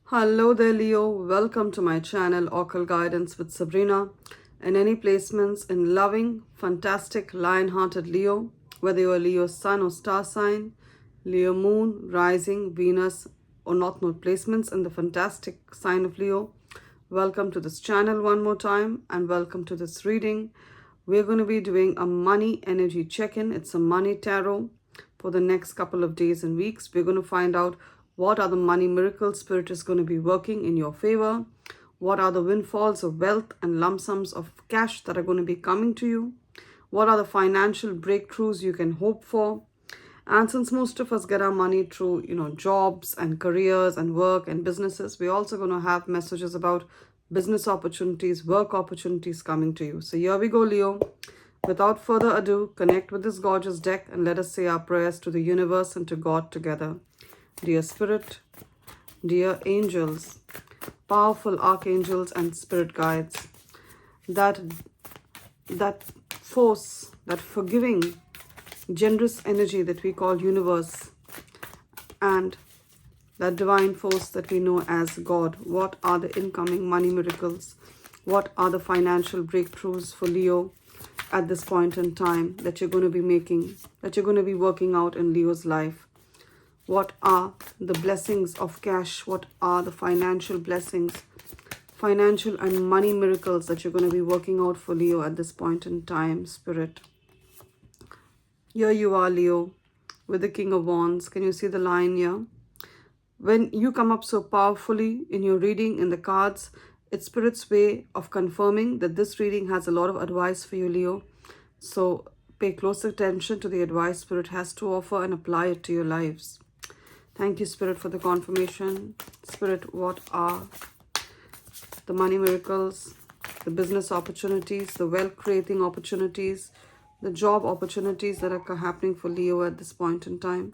Hello there, Leo. Welcome to my channel, Occult Guidance with Sabrina. And any placements in loving, fantastic, lion-hearted Leo, whether you're a Leo sun or star sign, Leo moon, rising, Venus, or North Node placements in the fantastic sign of Leo, welcome to this channel one more time and welcome to this reading. We're going to be doing a money energy check-in. It's a money tarot for the next couple of days and weeks. We're going to find out what are the money miracles Spirit is going to be working in your favor. What are the windfalls of wealth and lump sums of cash that are going to be coming to you? What are the financial breakthroughs you can hope for? And since most of us get our money through, jobs and careers and work and businesses, we're also going to have messages about business opportunities, work opportunities coming to you. So here we go, Leo. Without further ado, connect with this gorgeous deck and let us say our prayers to the universe and to God together. Dear Spirit, dear angels, powerful archangels and spirit guides, that force, that forgiving, generous energy that we call universe, and that divine force that we know as God. What are the incoming money miracles? What are the financial breakthroughs for Leo at this point in time that you're going to be making, that you're going to be working out in Leo's life? What are the blessings of cash? What are the financial blessings, financial and money miracles that you're going to be working out for Leo at this point in time, Spirit? Here you are, Leo, with the King of Wands. Can you see the line here? When you come up so powerfully in your reading, in the cards, it's Spirit's way of confirming that this reading has a lot of advice for you, Leo. So pay close attention to the advice Spirit has to offer and apply it to your lives. Thank you, Spirit, for the confirmation. Spirit, what are the money miracles, the business opportunities, the wealth-creating opportunities, the job opportunities that are happening for Leo at this point in time?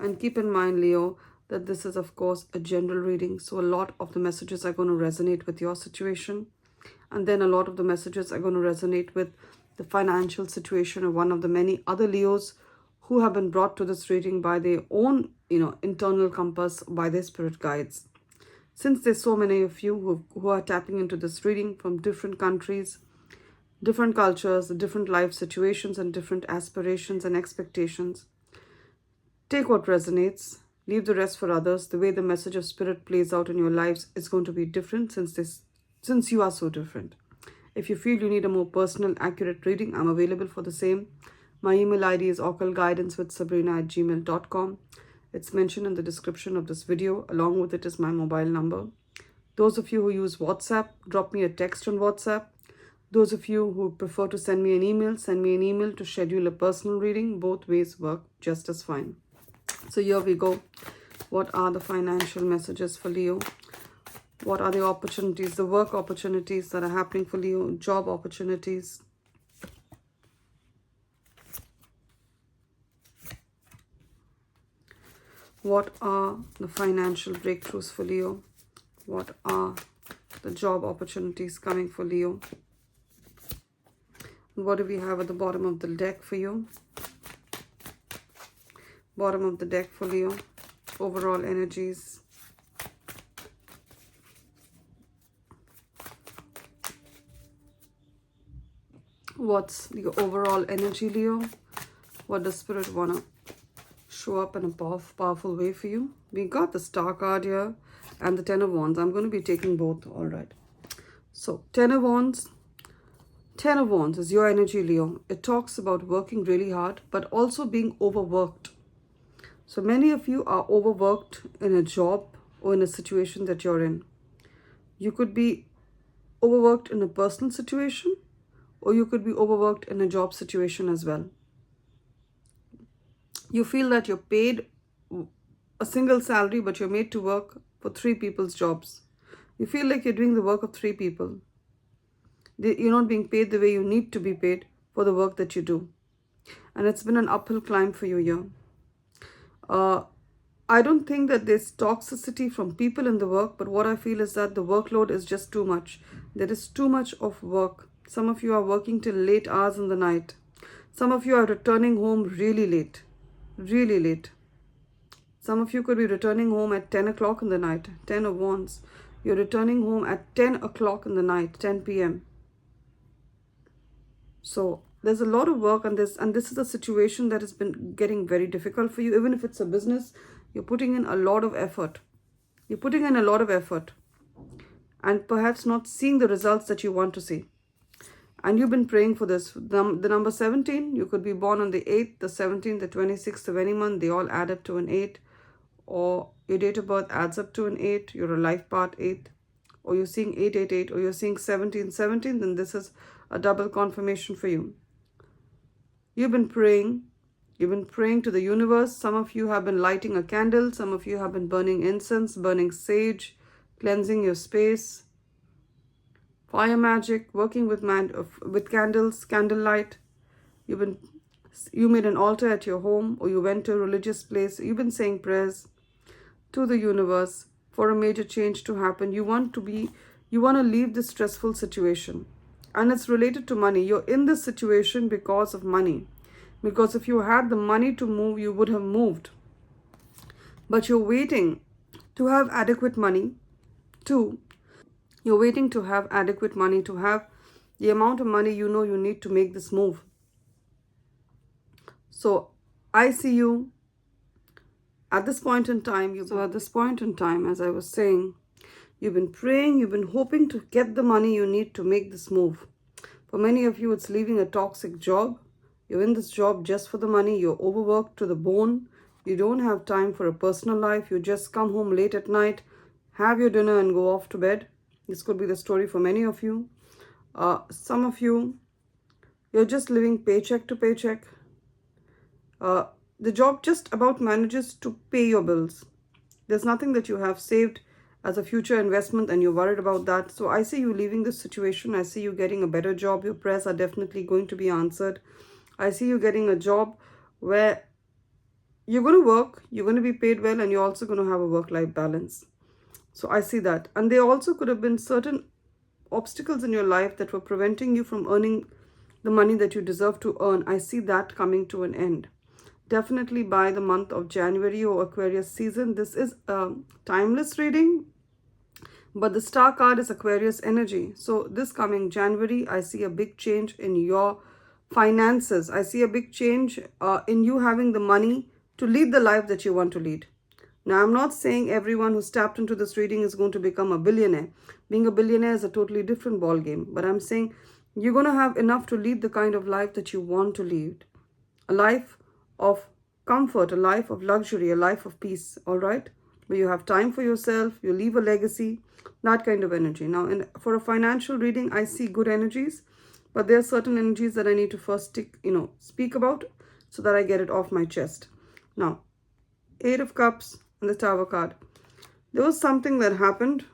And keep in mind, Leo, that this is, of course, a general reading. So a lot of the messages are going to resonate with your situation. And then a lot of the messages are going to resonate with the financial situation of one of the many other Leos who have been brought to this reading by their own, internal compass, by their spirit guides. Since there's so many of you who are tapping into this reading from different countries, different cultures, different life situations, and different aspirations and expectations, take what resonates, leave the rest for others. The way the message of Spirit plays out in your lives is going to be different since you are so different. If you feel you need a more personal, accurate reading, I'm available for the same. My email ID is occultguidancewithsabrina@gmail.com. It's mentioned in the description of this video. Along with it is my mobile number. Those of you who use WhatsApp, drop me a text on WhatsApp. Those of you who prefer to send me an email to schedule a personal reading. Both ways work just as fine. So here we go. What are the financial messages for Leo? What are the opportunities, the work opportunities that are happening for Leo, job opportunities? What are the financial breakthroughs for Leo? What are the job opportunities coming for Leo? What do we have at the bottom of the deck for you? Bottom of the deck for Leo. Overall energies. What's the overall energy, Leo? What does Spirit want to show up in a powerful way for you? We got the Star card here and the Ten of Wands. I'm going to be taking both. All right. So Ten of Wands. Ten of Wands is your energy, Leo. It talks about working really hard, but also being overworked. So many of you are overworked in a job or in a situation that you're in. You could be overworked in a personal situation, or you could be overworked in a job situation as well. You feel that you're paid a single salary, but you're made to work for 3 people's jobs. You feel like you're doing the work of 3 people. You're not being paid the way you need to be paid for the work that you do. And it's been an uphill climb for you here. I don't think that there's toxicity from people in the work, but what I feel is that the workload is just too much. There is too much of work. Some of you are working till late hours in the night. Some of you are returning home really late. Really late. Some of you could be returning home at 10 o'clock in the night. 10 of Wands. You're returning home at 10 o'clock in the night, 10 p.m. So there's a lot of work on this, and this is a situation that has been getting very difficult for you. Even if it's a business, you're putting in a lot of effort. You're putting in a lot of effort and perhaps not seeing the results that you want to see. And you've been praying for this. The number 17, you could be born on the 8th, the 17th, the 26th of any month. They all add up to an 8. Or your date of birth adds up to an 8. You're a life part 8. Or you're seeing 888. Or you're seeing 1717. Then this is a double confirmation for you. You've been praying. You've been praying to the universe. Some of you have been lighting a candle. Some of you have been burning incense, burning sage, cleansing your space. Fire magic, working with candles, candlelight. You made an altar at your home, or you went to a religious place. You've been saying prayers to the universe for a major change to happen. You want to leave this stressful situation. And it's related to money. You're in this situation because of money. Because if you had the money to move, you would have moved. But you're waiting to have adequate money to You're waiting to have adequate money, to have the amount of money you know you need to make this move. So I see you at this point in time. As I was saying, you've been praying, you've been hoping to get the money you need to make this move. For many of you, it's leaving a toxic job. You're in this job just for the money. You're overworked to the bone. You don't have time for a personal life. You just come home late at night, have your dinner and go off to bed. This could be the story for many of you. Some of you, you're just living paycheck to paycheck. The job just about manages to pay your bills. There's nothing that you have saved as a future investment and you're worried about that. So I see you leaving this situation. I see you getting a better job. Your prayers are definitely going to be answered. I see you getting a job where you're going to work, you're going to be paid well, and you're also going to have a work-life balance. So I see that. And there also could have been certain obstacles in your life that were preventing you from earning the money that you deserve to earn. I see that coming to an end. Definitely by the month of January or Aquarius season. This is a timeless reading, but the star card is Aquarius energy. So this coming January, I see a big change in your finances. I see a big change in you having the money to lead the life that you want to lead. Now, I'm not saying everyone who's tapped into this reading is going to become a billionaire. Being a billionaire is a totally different ballgame. But I'm saying you're going to have enough to lead the kind of life that you want to lead. A life of comfort, a life of luxury, a life of peace, all right? Where you have time for yourself, you leave a legacy, that kind of energy. Now, for a financial reading, I see good energies. But there are certain energies that I need to first speak about so that I get it off my chest. Now, 8 of Cups and the Tower card. There was something that happened.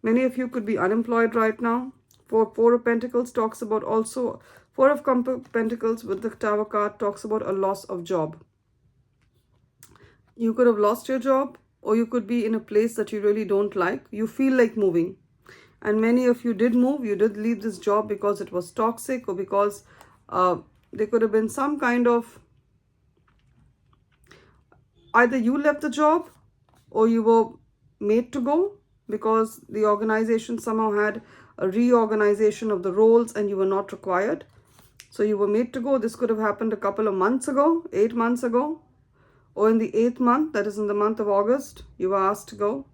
Many of you could be unemployed right now. 4 of Pentacles talks about also, 4 of Pentacles with the Tower card talks about a loss of job. You could have lost your job, or you could be in a place that you really don't like. You feel like moving. And many of you did move. You did leave this job because it was toxic, or because there could have been some kind of, either you left the job or you were made to go because the organization somehow had a reorganization of the roles and you were not required. So you were made to go. This could have happened a couple of months ago, 8 months ago, or in the 8th month, that is in the month of August, you were asked to go.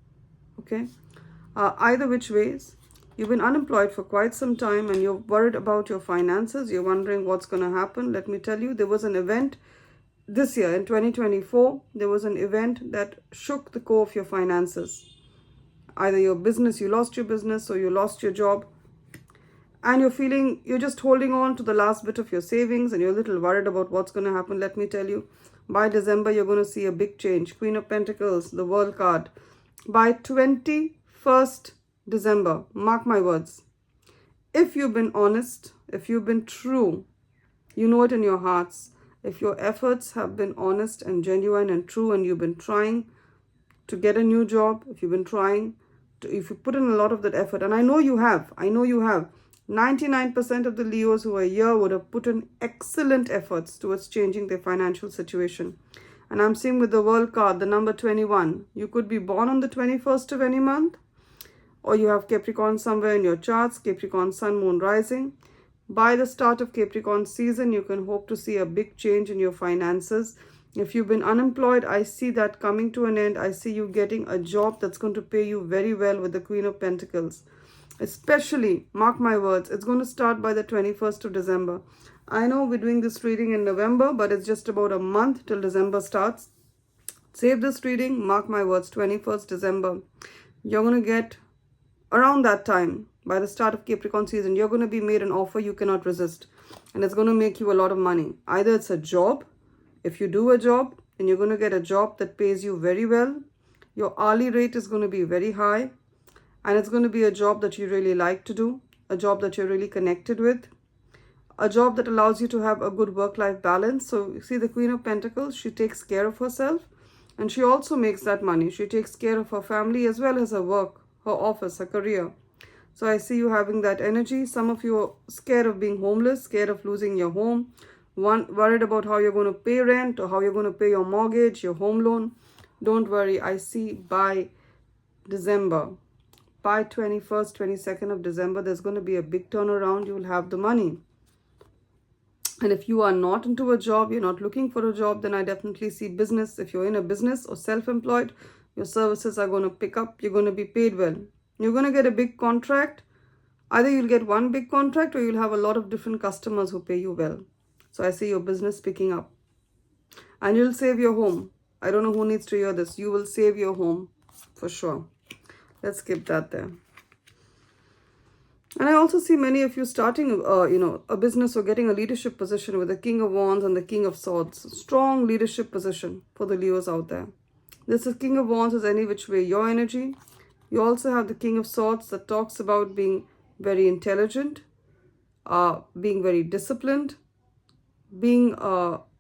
Okay. Either which ways, you've been unemployed for quite some time and you're worried about your finances. You're wondering what's going to happen. Let me tell you, there was an event this year in 2024. There was an event that shook the core of your finances. Either your business, you lost your business, or you lost your job. And you're just holding on to the last bit of your savings and you're a little worried about what's going to happen. Let me tell you, by December, you're going to see a big change. Queen of Pentacles, the World card. By 21st December, mark my words, if you've been honest, if you've been true, you know it in your hearts. If your efforts have been honest and genuine and true, and you've been trying to get a new job, if you've been trying to, if you put in a lot of that effort, and I know you have, 99% of the Leos who are here would have put in excellent efforts towards changing their financial situation. And I'm seeing with the World card, the number 21. You could be born on the 21st of any month, or you have Capricorn somewhere in your charts, Capricorn Sun, Moon, Rising. By the start of Capricorn season, you can hope to see a big change in your finances. If you've been unemployed, I see that coming to an end. I see you getting a job that's going to pay you very well with the Queen of Pentacles. Especially, mark my words, it's going to start by the 21st of December. I know we're doing this reading in November, but it's just about a month till December starts. Save this reading, mark my words, 21st December. You're going to get, around that time, by the start of Capricorn season, you're going to be made an offer you cannot resist. And it's going to make you a lot of money. Either it's a job. If you do a job, then you're going to get a job that pays you very well. Your hourly rate is going to be very high. And it's going to be a job that you really like to do. A job that you're really connected with. A job that allows you to have a good work-life balance. So you see the Queen of Pentacles, she takes care of herself. And she also makes that money. She takes care of her family as well as her work, her office, her career. So I see you having that energy. Some of you are scared of being homeless, scared of losing your home, worried about how you're going to pay rent or how you're going to pay your mortgage, your home loan. Don't worry. I see by December, by 21st, 22nd of December, there's going to be a big turnaround. You will have the money. And if you are not into a job, you're not looking for a job, then I definitely see business. If you're in a business or self-employed, your services are going to pick up. You're going to be paid well. You're going to get a big contract. Either you'll get one big contract or you'll have a lot of different customers who pay you well. So I see your business picking up. And you'll save your home. I don't know who needs to hear this. You will save your home for sure. Let's skip that there. And I also see many of you starting, a business or getting a leadership position with the King of Wands and the King of Swords. Strong leadership position for the Leos out there. This is King of Wands is any which way your energy. You also have the King of Swords that talks about being very intelligent, being very disciplined, being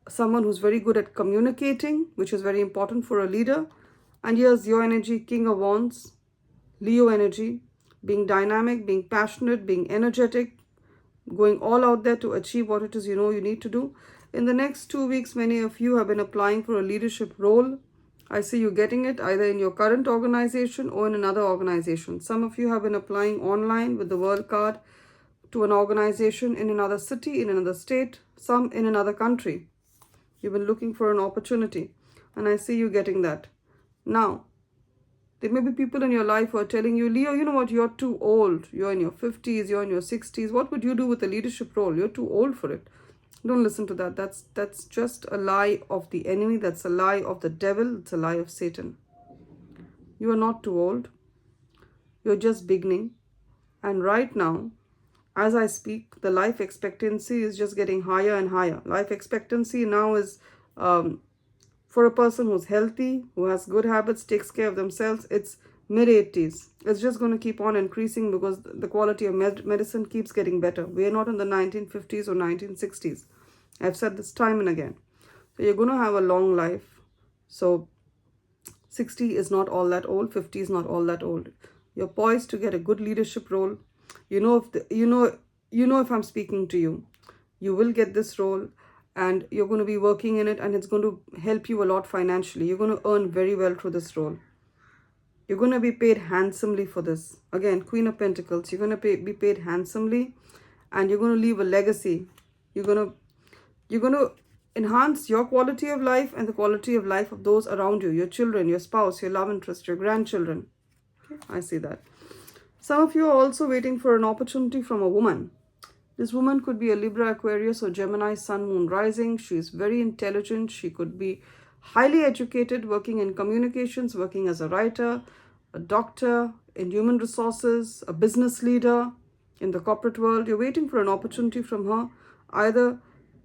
someone who's very good at communicating, which is very important for a leader. And here's your energy, King of Wands, Leo energy, being dynamic, being passionate, being energetic, going all out there to achieve what it is you know you need to do. In the next 2 weeks, many of you have been applying for a leadership role. I see you getting it either in your current organization or in another organization. Some of you have been applying online with the World card to an organization in another city, in another state, some in another country. You've been looking for an opportunity and I see you getting that. Now, there may be people in your life who are telling you, Leo, you know what, you're too old. You're in your 50s, you're in your 60s. What would you do with a leadership role? You're too old for it. Don't listen to that. That's just a lie of the enemy. That's a lie of the devil. It's a lie of Satan. You are not too old. You're just beginning. And right now, as I speak, the life expectancy is just getting higher and higher. Life expectancy now is, for a person who's healthy, who has good habits, takes care of themselves, it's mid-80s. It's just going to keep on increasing because the quality of medicine keeps getting better. We are not in the 1950s or 1960s. I've said this time and again. So you're going to have a long life. So 60 is not all that old. 50 is not all that old. You're poised to get a good leadership role. You know if I'm speaking to you. You will get this role. And you're going to be working in it and it's going to help you a lot financially. You're going to earn very well through this role. You're going to be paid handsomely for this. Again, Queen of Pentacles, you're going to be paid handsomely and you're going to leave a legacy. You're going to enhance your quality of life and the quality of life of those around you, your children, your spouse, your love interest, your grandchildren. Okay, I see that. Some of you are also waiting for an opportunity from a woman. This woman could be a Libra, Aquarius or Gemini, Sun, Moon, Rising. She is very intelligent. She could be highly educated, working in communications, working as a writer, a doctor, in human resources, a business leader in the corporate world. You're waiting for an opportunity from her, either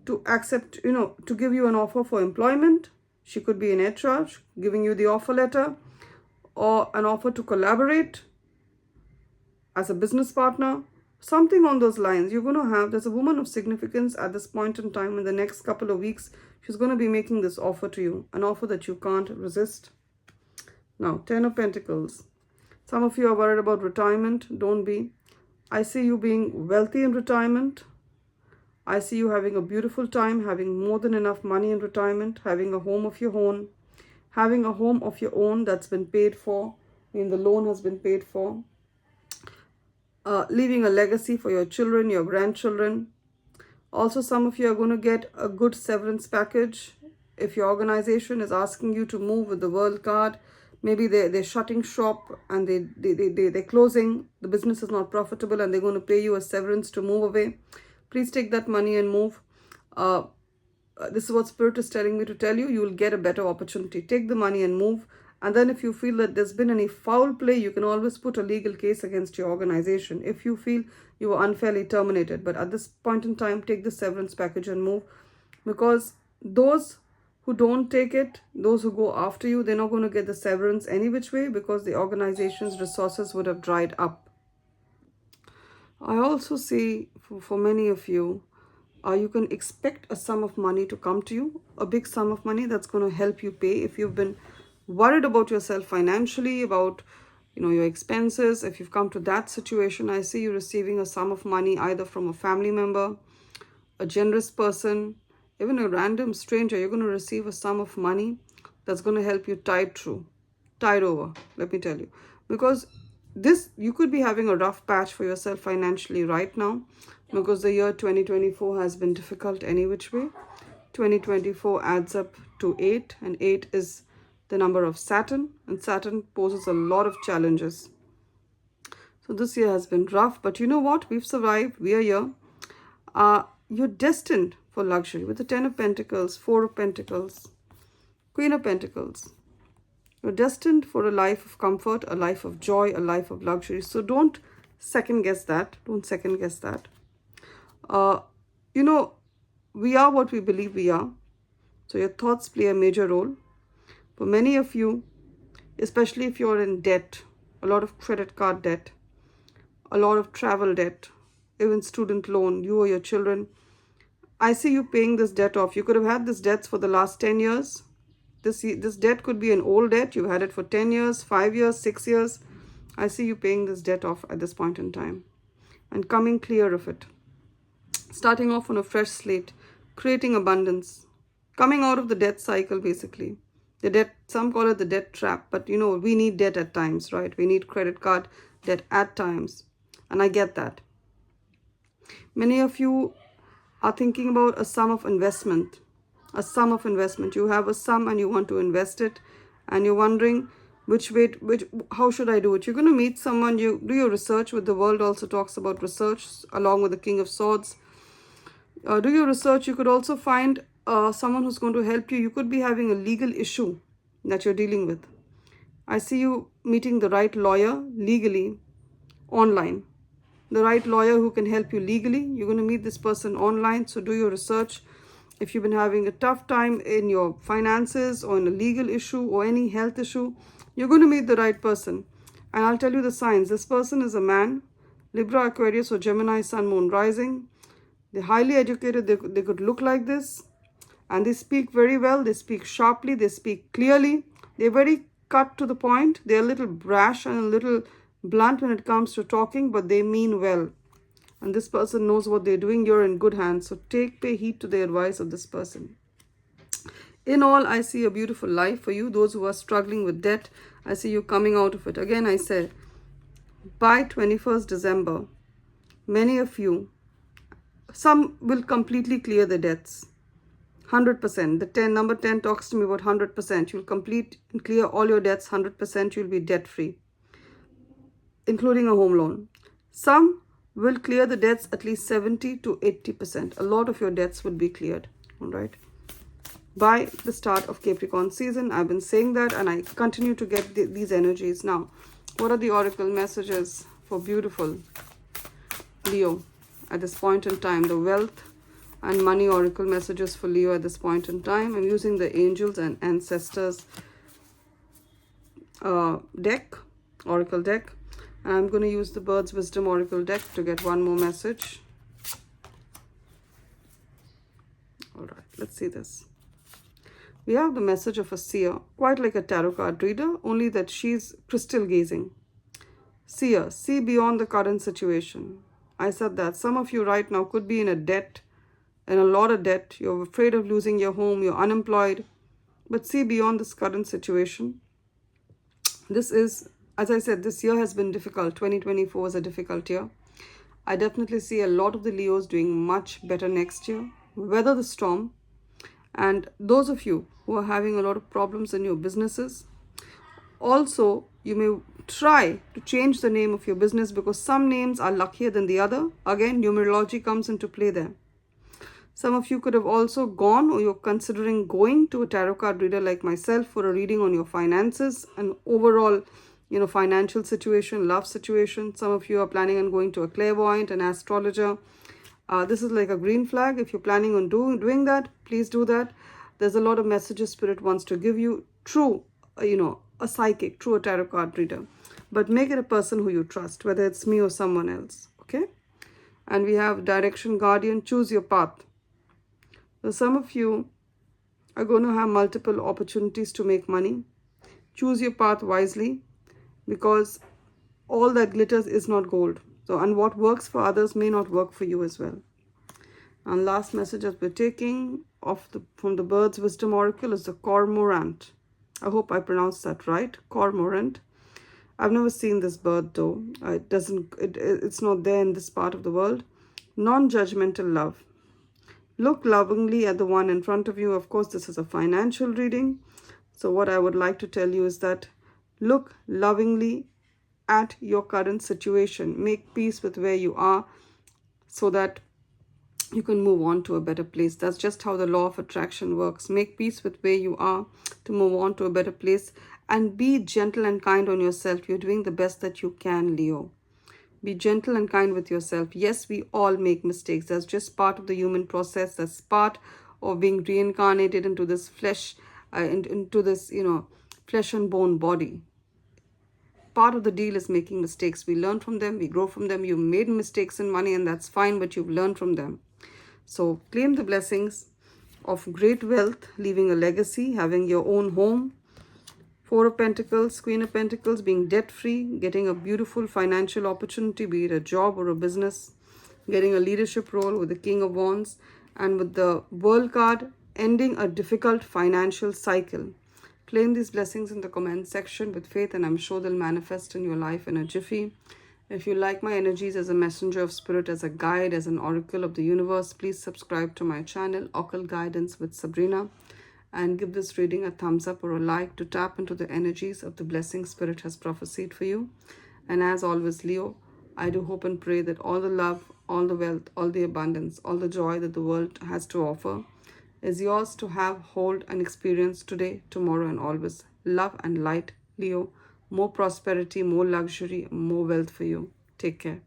to accept, to give you an offer for employment. She could be in HR, giving you the offer letter, or an offer to collaborate as a business partner. Something on those lines. You're going to have, there's a woman of significance at this point in time in the next couple of weeks. She's going to be making this offer to you, an offer that you can't resist. Now, 10 of Pentacles. Some of you are worried about retirement. Don't be. I see you being wealthy in retirement. I see you having a beautiful time, having more than enough money in retirement, having a home of your own, having a home of your own that's been paid for, I mean the loan has been paid for, leaving a legacy for your children, your grandchildren. Also, some of you are going to get a good severance package. If your organization is asking you to move with the World card, maybe they're shutting shop and they're closing, the business is not profitable and they're going to pay you a severance to move away. Please take that money and move. This is what Spirit is telling me to tell you. You will get a better opportunity. Take the money and move. And then if you feel that there's been any foul play, you can always put a legal case against your organization if you feel you were unfairly terminated. But at this point in time, take the severance package and move. Because those who don't take it, those who go after you, they're not going to get the severance any which way because the organization's resources would have dried up. I also see for many of you, you can expect a sum of money to come to you, a big sum of money that's going to help you pay. If you've been worried about yourself financially, about your expenses, if you've come to that situation, I see you receiving a sum of money either from a family member, a generous person, even a random stranger. You're going to receive a sum of money that's going to help you tide over, let me tell you. Because you could be having a rough patch for yourself financially right now, because the year 2024 has been difficult any which way. 2024 adds up to 8, and 8 is the number of Saturn, and Saturn poses a lot of challenges. So this year has been rough, but you know what? We've survived. We are here. You're destined for luxury with the 10 of Pentacles, 4 of Pentacles, Queen of Pentacles. You're destined for a life of comfort, a life of joy, a life of luxury. So don't second guess that. Don't second guess that. We are what we believe we are. So your thoughts play a major role. For many of you, especially if you're in debt, a lot of credit card debt, a lot of travel debt, even student loan, you or your children, I see you paying this debt off. You could have had this debts for the last 10 years. This debt could be an old debt. You've had it for 10 years, 5 years, 6 years. I see you paying this debt off at this point in time and coming clear of it. Starting off on a fresh slate, creating abundance, coming out of the debt cycle basically. The debt, some call it the debt trap, but we need debt at times, right? We need credit card debt at times. And I get that. Many of you are thinking about a sum of investment. You have a sum and you want to invest it, and you're wondering how should I do it? You're going to meet someone, you do your research. With the world also talks about research along with the King of Swords. Do your research. You could also find someone who's going to help you. You could be having a legal issue that you're dealing with. I see you meeting the right lawyer legally online. The right lawyer who can help you legally. You're going to meet this person online. So do your research. If you've been having a tough time in your finances or in a legal issue or any health issue, you're going to meet the right person. And I'll tell you the signs. This person is a man, Libra, Aquarius, or Gemini, Sun, Moon, Rising. They're highly educated. They could look like this. And they speak very well. They speak sharply. They speak clearly. They're very cut to the point. They're a little brash and a little blunt when it comes to talking, but they mean well. And this person knows what they're doing. You're in good hands. So pay heed to the advice of this person. In all, I see a beautiful life for you. Those who are struggling with debt, I see you coming out of it. Again, I said, by 21st December, many of you, some will completely clear the debts. 100%. The number 10 talks to me about 100%. You'll complete and clear all your debts 100%. You'll be debt-free, including a home loan. Some will clear the debts at least 70 to 80%. A lot of your debts will be cleared. All right. By the start of Capricorn season, I've been saying that, and I continue to get these energies. Now, what are the oracle messages for beautiful Leo at this point in time? The wealth and money oracle messages for Leo at this point in time. I'm using the angels and ancestors deck, oracle deck. And I'm going to use the Bird's Wisdom Oracle deck to get one more message. All right, let's see this. We have the message of a seer, quite like a tarot card reader, only that she's crystal gazing. Seer, see beyond the current situation. I said that some of you right now could be in a debt in a lot of debt, you're afraid of losing your home, you're unemployed. But see beyond this current situation. This is, as I said, this year has been difficult. 2024 is a difficult year. I definitely see a lot of the Leos doing much better next year. Weather the storm. And those of you who are having a lot of problems in your businesses, also you may try to change the name of your business, because some names are luckier than the other. Again, numerology comes into play there. Some of you could have also gone, or you're considering going, to a tarot card reader like myself for a reading on your finances and overall, financial situation, love situation. Some of you are planning on going to a clairvoyant, an astrologer. This is like a green flag. If you're planning on doing that, please do that. There's a lot of messages Spirit wants to give you through, a psychic, through a tarot card reader. But make it a person who you trust, whether it's me or someone else, okay? And we have Direction Guardian, choose your path. So some of you are going to have multiple opportunities to make money. Choose your path wisely, because all that glitters is not gold. So, and what works for others may not work for you as well. And last message that we're taking from the Bird's Wisdom Oracle is the Cormorant. I hope I pronounced that right, Cormorant. I've never seen this bird though. It's not there in this part of the world. Non-judgmental love. Look lovingly at the one in front of you. Of course, this is a financial reading. So what I would like to tell you is that look lovingly at your current situation. Make peace with where you are so that you can move on to a better place. That's just how the law of attraction works. Make peace with where you are to move on to a better place. And be gentle and kind on yourself. You're doing the best that you can, Leo. Be gentle and kind with yourself. Yes, we all make mistakes. That's just part of the human process. That's part of being reincarnated into this flesh, into this, flesh and bone body. Part of the deal is making mistakes. We learn from them. We grow from them. You've made mistakes in money, and that's fine, but you've learned from them. So claim the blessings of great wealth, leaving a legacy, having your own home. Four of Pentacles, Queen of Pentacles, being debt-free, getting a beautiful financial opportunity, be it a job or a business, getting a leadership role with the King of Wands, and with the World card, ending a difficult financial cycle. Claim these blessings in the comment section with faith, and I'm sure they'll manifest in your life in a jiffy. If you like my energies as a messenger of spirit, as a guide, as an oracle of the universe, please subscribe to my channel, Occult Guidance with Sabrina. And give this reading a thumbs up or a like to tap into the energies of the blessing Spirit has prophesied for you. And as always, Leo, I do hope and pray that all the love, all the wealth, all the abundance, all the joy that the world has to offer is yours to have, hold, and experience today, tomorrow, and always. Love and light, Leo. More prosperity, more luxury, more wealth for you. Take care.